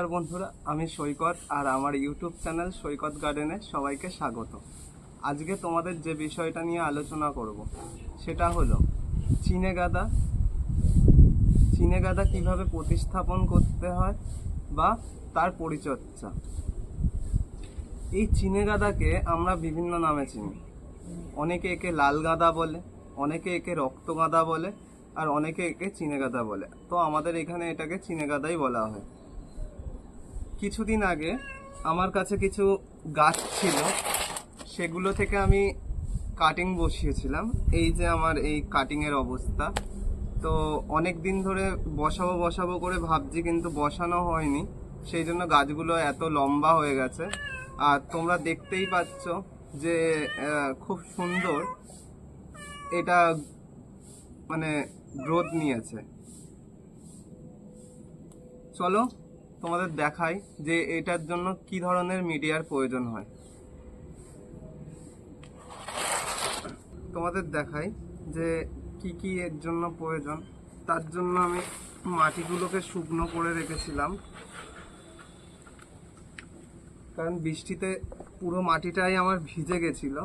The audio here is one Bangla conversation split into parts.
আর বন্ধুরা, আমি সৈকত আর আমার ইউটিউব চ্যানেল সৈকত গার্ডেনে সবাইকে স্বাগত। আজকে তোমাদের যে বিষয়টা নিয়ে আলোচনা করব সেটা হলো চিনেগাদা। চিনেগাদা কিভাবে প্রতিস্থাপন করতে হয় বা তার পরিচর্যা। এই চিনেগাদাকে আমরা বিভিন্ন নামে চিনি। অনেকে একে লাল গাঁদা বলে, অনেকে একে রক্তগাঁদা বলে, আর অনেকে একে চিনেগাদা বলে। তো আমাদের এখানে এটাকে চিনেগাদাই বলা হয়। কিছুদিন আগে আমার কাছে কিছু গাছ ছিল, সেগুলো থেকে আমি কাটিং বসিয়েছিলাম। এই যে আমার এই কাটিংয়ের অবস্থা। তো অনেক দিন ধরে বসাবো বসাবো করে ভাবছি, কিন্তু বসানো হয়নি। সেই জন্য গাছগুলো এত লম্বা হয়ে গেছে। আর তোমরা দেখতেই পাচ্ছ যে খুব সুন্দর এটা মানে গ্রোথ নিয়েছে। চলো তোমাদের দেখাই যে এটার জন্য কি ধরনের মিডিয়ার প্রয়োজন হয়। তোমাদের দেখাই যে কি কি এর জন্য প্রয়োজন। তার জন্য আমি মাটিগুলোকে শুকনো করে রেখেছিলাম, কারণ বৃষ্টিতে পুরো মাটিটাই আমার ভিজে গেছিল।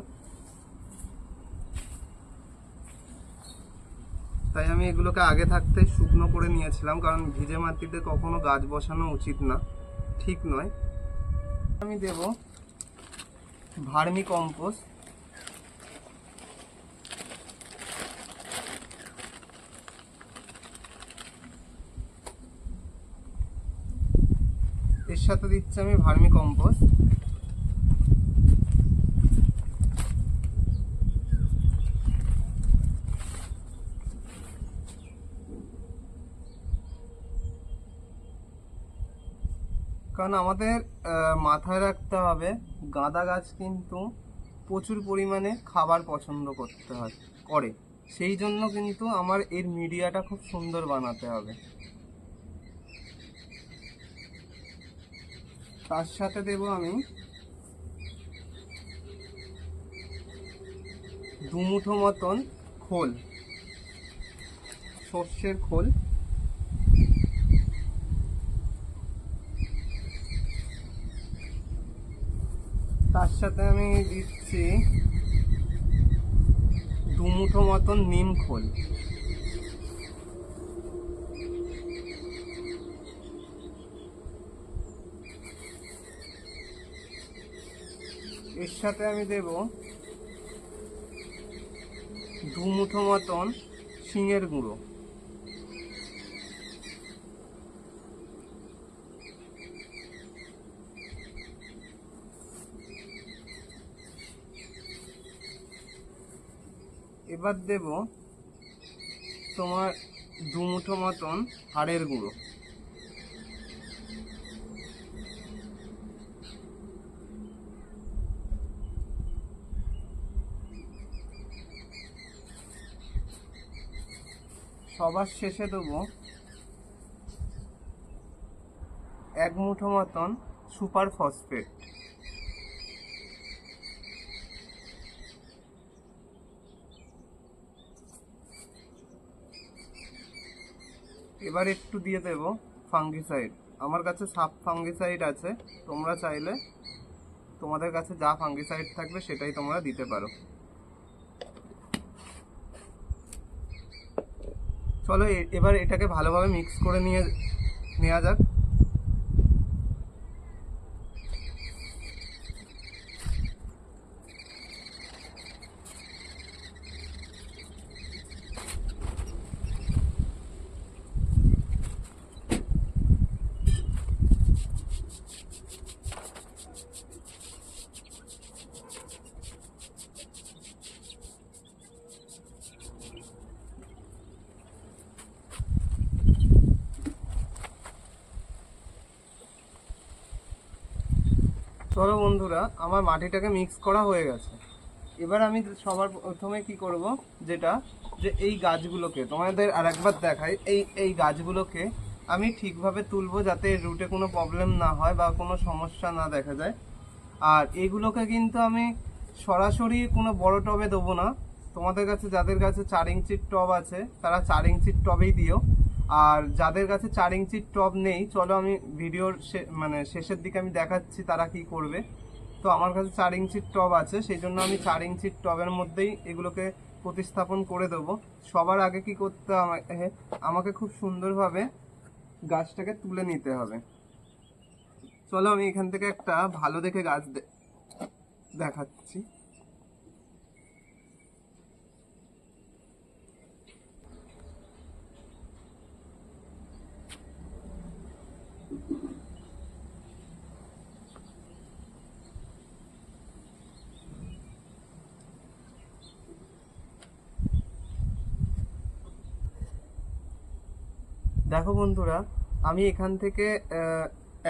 তাই আমি এগুলোকে আগে থাকতেই শুকনো করে নিয়েছিলাম, কারণ ভিজে মাটিতে কখনো গাছ বসানো উচিত না, ঠিক নয়। আমি দেব ভার্মি কম্পোস্ট। এর সাথে দিচ্ছি আমি ভার্মি কম্পোস্ট। কারণ আমাদের মাথায় রাখতে হবে, গাঁদা গাছ কিন্তু প্রচুর পরিমাণে খাবার পছন্দ করে। সেই জন্য কিন্তু আমার এর মিডিয়াটা খুব সুন্দর বানাতে হবে। তার সাথে দেব আমি 2 মুঠো মতন খোল, সর্ষের খোল। তার সাথে আমি দিচ্ছি 2 মুঠো মতন নিম খোল। এর সাথে আমি দেব 2 মুঠো মতন শিঙের গুঁড়ো। এবার দেব তোমার 2 মুঠো মতন হাড়ের গুঁড়ো। সবার শেষে দেবো 1 মুঠো মতন সুপার ফসফেট। এবার একটু দিয়ে দেব ফাঙ্গিসাইড। আমার কাছে সাপ ফাঙ্গিসাইড আছে, তোমরা চাইলে তোমাদের কাছে যা ফাঙ্গিসাইড থাকবে সেটাই তোমরা দিতে পারো। চলো এবার এটাকে ভালোভাবে মিক্স করে নেওয়া যাক। চলো বন্ধুরা, আমার মাটিটাকে মিক্স করা হয়ে গেছে। এবার আমি সবার প্রথমে কি করব, যে এই গাছগুলোকে তোমাদের আরেকবার দেখাই। এই গাছগুলোকে আমি ঠিকভাবে তুলবো, যাতে রুটে কোনো প্রবলেম না হয় বা কোনো সমস্যা না দেখা যায়। আর এইগুলোকে কিন্তু আমি সরাসরি কোনো বড় টবে দেবো না। তোমাদের কাছে যাদের কাছে 4 ইঞ্চির টব আছে তারা 4 ইঞ্চির টবেই দিও। আর যাদের কাছে 4 ইঞ্চির টব নেই, চলো আমি ভিডিওর শেষের দিকে আমি দেখাচ্ছি তারা কি করবে। তো আমার কাছে 4 ইঞ্চির টব আছে, সেই জন্য আমি 4 ইঞ্চির টবের মধ্যেই এগুলোকে প্রতিস্থাপন করে দেবো। সবার আগে কি করতে হবে, আমাকে খুব সুন্দরভাবে গাছটাকে তুলে নিতে হবে। চলো আমি এখান থেকে একটা ভালো দেখে গাছ দেখাচ্ছি। দেখো বন্ধুরা, আমি এখান থেকে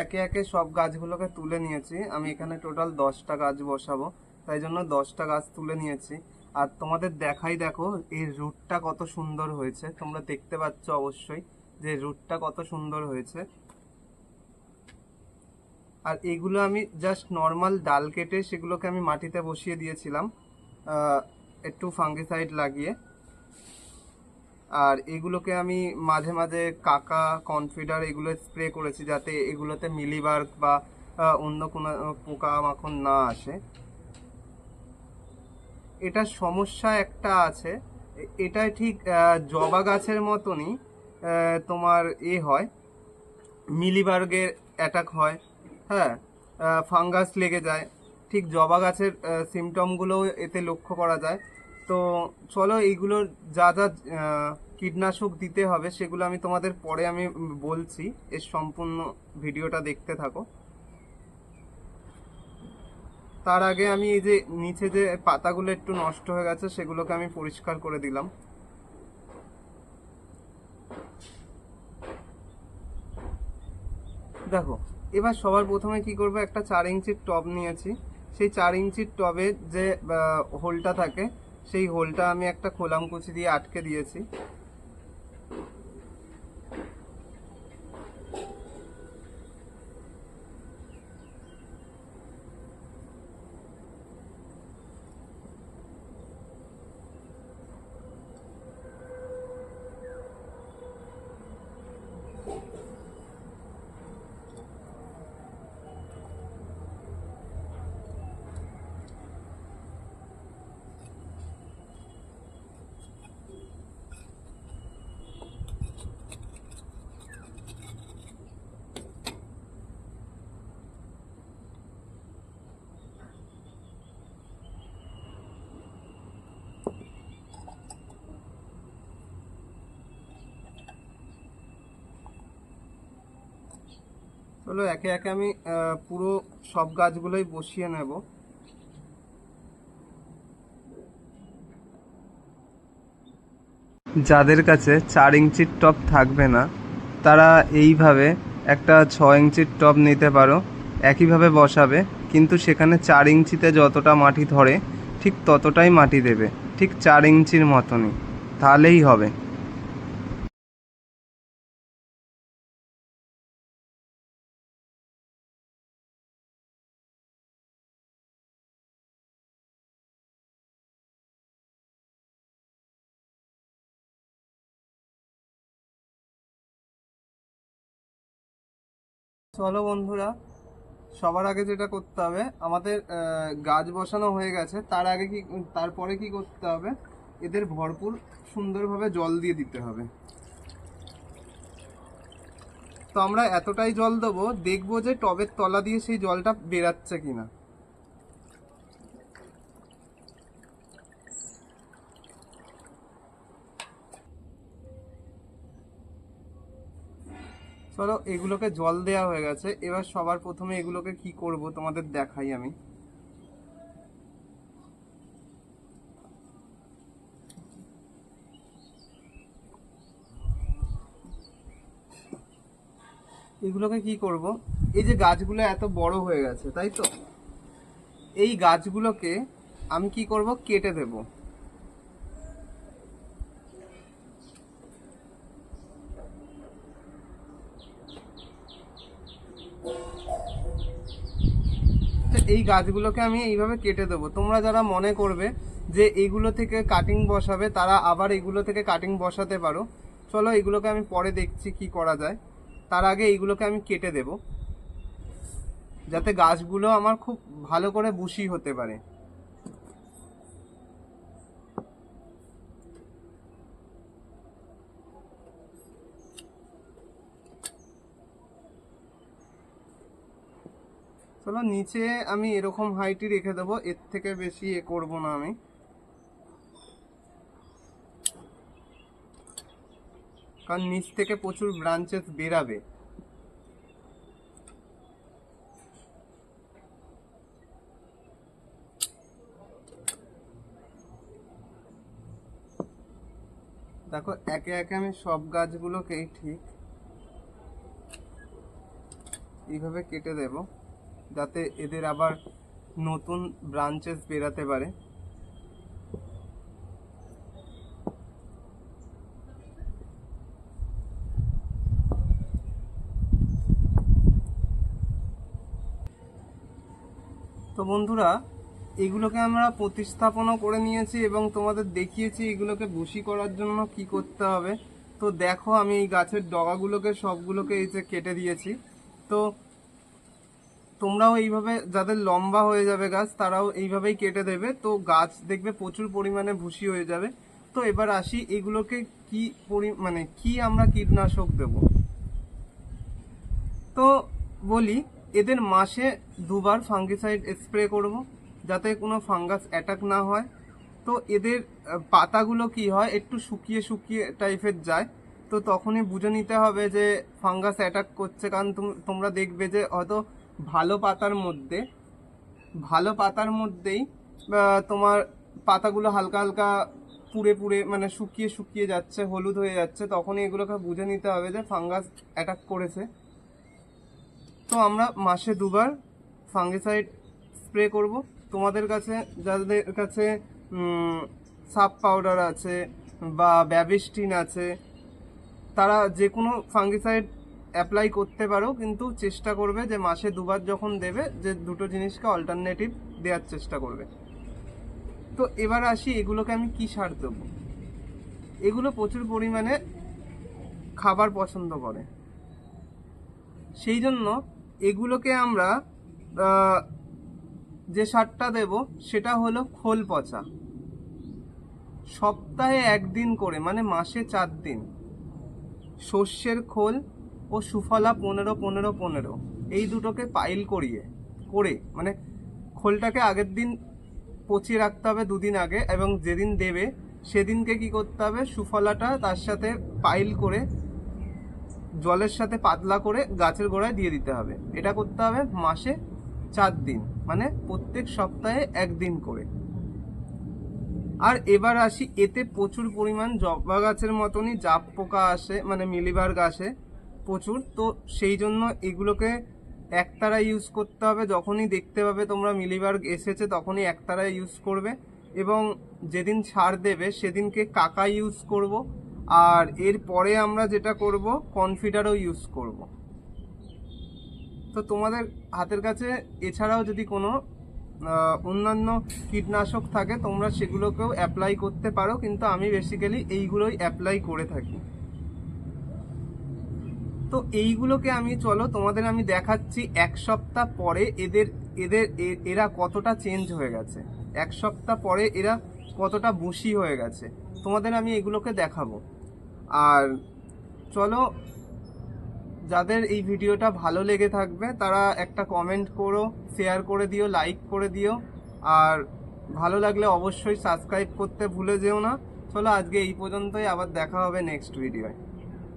একে একে সব গাছগুলোকে তুলে নিয়েছি। আমি এখানে টোটাল 10টা গাছ বসাবো, তাই জন্য 10টা গাছ তুলে নিয়েছি। আর তোমাদের দেখাই, দেখো এর রুটটা কত সুন্দর হয়েছে, তোমরা দেখতে পাচ্ছ অবশ্যই যে রুটটা কত সুন্দর হয়েছে। আর এগুলো আমি জাস্ট নর্মাল ডাল কেটে সেগুলোকে আমি মাটিতে বসিয়ে দিয়েছিলাম একটু ফাঙ্গিসাইড লাগিয়ে। আর এগুলোকে আমি মাঝে মাঝে কাকা কনফিডার এগুলো স্প্রে করেছি, যাতে এগুলোতে মিলিবার্গ বা অন্য কোনো পোকামাকড় না আসে। এটা সমস্যা একটা আছে, এটা ঠিক জবা গাছের মতনই তোমার হয়, মিলিবার্গের অ্যাটাক হয়, হ্যাঁ, ফাঙ্গাস লেগে যায়। ঠিক জবা গাছের সিমটমগুলোও এতে লক্ষ্য করা যায়। তো চলো এইগুলোর যা যা কীটনাশক দিতে হবে সেগুলো আমি তোমাদের পরে আমি বলছি, এর সম্পূর্ণ ভিডিওটা দেখতে থাকো। তার আগে আমি এই যে নিচে যে পাতাগুলো একটু নষ্ট হয়ে গেছে সেগুলোকে আমি পরিষ্কার করে দিলাম। দেখো, এবার সবার প্রথমে কি করবো, একটা 4 ইঞ্চির টব নিয়েছি। সেই 4 ইঞ্চির টবে যে হোলটা থাকে, সেই হোলটা আমি একটা খোলামকুচি দিয়ে আটকে দিয়েছি। চলো একে একে আমি পুরো সব গাছগুলোই বসিয়ে নেব। যাদের কাছে 4 ইঞ্চির টব থাকবে না, তারা এইভাবে একটা 6 ইঞ্চির টব নিতে পারো, একইভাবে বসাবে, কিন্তু সেখানে 4 ইঞ্চিতে যতটা মাটি ধরে ঠিক ততটাই মাটি দেবে, ঠিক 4 ইঞ্চির মতনই, তাহলেই হবে। চলো বন্ধুরা, সবার আগে যেটা করতে হবে, আমাদের গাছ বসানো হয়ে গেছে, তারপরে কি করতে হবে, এদের ভরপুর সুন্দরভাবে জল দিয়ে দিতে হবে। তো আমরা এতটাই জল দেবো, দেখবো যে টবের তলা দিয়ে সেই জলটা বেরাচ্ছে কিনা। চলো, এগুলোকে জল দেওয়া হয়ে গেছে। এবার সবার প্রথমে এগুলোকে কি করব তোমাদের দেখাই আমি। এগুলোকে কি করব, এই যে গাছগুলো এত বড় হয়ে গেছে, তাই তো, এই গাছগুলোকে আমি কি করব, কেটে দেব। এই গাছগুলোকে আমি এইভাবে কেটে দেবো। তোমরা যারা মনে করবে যে এইগুলো থেকে কাটিং বসাবে, তারা আবার এগুলো থেকে কাটিং বসাতে পারো, চলো এগুলোকে আমি পরে দেখছি কি করা যায়। তার আগে এইগুলোকে আমি কেটে দেব, যাতে গাছগুলো আমার খুব ভালো করে বুশি হতে পারে। চলো নিচে আমি এরকম হাইটই রেখে দেবো, এর থেকে বেশি করবো না আমি। কারণ নিচ থেকে প্রচুর ব্রাঞ্চেস বেরাবে। দেখো একে একে আমি সব গাছগুলোকেই ঠিক এইভাবে কেটে দেব, যাতে এদের আবার নতুন ব্রাঞ্চেস বেরাতে পারে। তো বন্ধুরা, এগুলোকে আমরা প্রতিস্থাপনও করে নিয়েছি এবং তোমাদের দেখিয়েছি এগুলোকে বুশি করার জন্য কি করতে হবে। তো দেখো আমি এই গাছের ডগাগুলোকে সবগুলোকে এই যে কেটে দিয়েছি। তো তোমরাও এইভাবে, যাদের লম্বা হয়ে যাবে গাছ তারাও এইভাবেই কেটে দেবে, তো গাছ দেখবে প্রচুর পরিমাণে ভুসি হয়ে যাবে। তো এবার আসি এগুলোকে কি মানে কি আমরা কীটনাশক দেব। তো বলি, এদের মাসে 2বার ফাঙ্গিসাইড স্প্রে করব, যাতে কোনো ফাঙ্গাস অ্যাটাক না হয়। তো এদের পাতাগুলো কি হয়, একটু শুকিয়ে শুকিয়ে টাইপের যায়, তো তখনই বুঝে নিতে হবে যে ফাঙ্গাস অ্যাটাক করছে। কারণ তোমরা দেখবে যে হয়তো ভালো পাতার মধ্যেই তোমার পাতাগুলো হালকা হালকা পুড়ে পুড়ে মানে শুকিয়ে শুকিয়ে যাচ্ছে, হলুদ হয়ে যাচ্ছে, তখনই এগুলোকে বুঝে নিতে হবে যে ফাঙ্গাস অ্যাটাক করেছে। তো আমরা মাসে 2বার ফাঙ্গিসাইড স্প্রে করব। তোমাদের কাছে, যাদের কাছে সাপ পাউডার আছে বা ব্যাবিস্টিন আছে, তারা যে কোনো ফাঙ্গিসাইড অ্যাপ্লাই করতে পারো, কিন্তু চেষ্টা করবে যে মাসে 2বার যখন দেবে যে দুটো জিনিসকে অল্টারনেটিভ দেওয়ার চেষ্টা করবে। তো এবার আসি এগুলোকে আমি কি সার দেবো। এগুলো প্রচুর পরিমাণে খাবার পছন্দ করে, সেই জন্য এগুলোকে আমরা যে সারটা দেব সেটা হলো খোল পচা। সপ্তাহে 1 দিন করে, মানে মাসে 4 দিন সর্ষের খোল ও সুফলা 15-15-15 এই দুটোকে পাইল করে মানে খোলটাকে আগের দিন পচিয়ে রাখতে হবে 2 দিন আগে, এবং যেদিন দেবে সেদিনকে কি করতে হবে, সুফলাটা তার সাথে পাইল করে জলের সাথে পাতলা করে গাছের গোড়ায় দিয়ে দিতে হবে। এটা করতে হবে মাসে 4 দিন, মানে প্রত্যেক সপ্তাহে 1 দিন করে। আর এবার আসি, এতে প্রচুর পরিমাণ জবা গাছের মতনই জাপ পোকা আসে, মানে মিলিবার্গ আসে প্রচুর। তো সেই জন্য এগুলোকে একতারা ইউজ করতে হবে। যখনই দেখতে পাবে তোমরা মিলিবার্গ এসেছে তখনই একতারা ইউজ করবে, এবং যেদিন সার দেবে সেদিনকে কাকা ইউজ করব। আর এরপরে আমরা যেটা করব, কনফিডারও ইউজ করব। তো তোমাদের হাতের কাছে এছাড়াও যদি কোনো অন্যান্য কীটনাশক থাকে তোমরা সেগুলোকেও অ্যাপ্লাই করতে পারো, কিন্তু আমি বেসিক্যালি এইগুলোই অ্যাপ্লাই করে থাকি। তো এইগুলোকে আমি তোমাদের আমি দেখাচ্ছি 1 সপ্তাহ পরে এরা কতটা চেঞ্জ হয়ে গেছে, 1 সপ্তাহ পরে এরা কতটা বুশি হয়ে গেছে, তোমাদের আমি এগুলোকে দেখাবো। আর চলো, যাদের এই ভিডিওটা ভালো লেগে থাকবে তারা একটা কমেন্ট করো, শেয়ার করে দিও, লাইক করে দিও, আর ভালো লাগলে অবশ্যই সাবস্ক্রাইব করতে ভুলে যেও না। চলো আজকে এই পর্যন্তই, আবার দেখা হবে নেক্সট ভিডিওয়।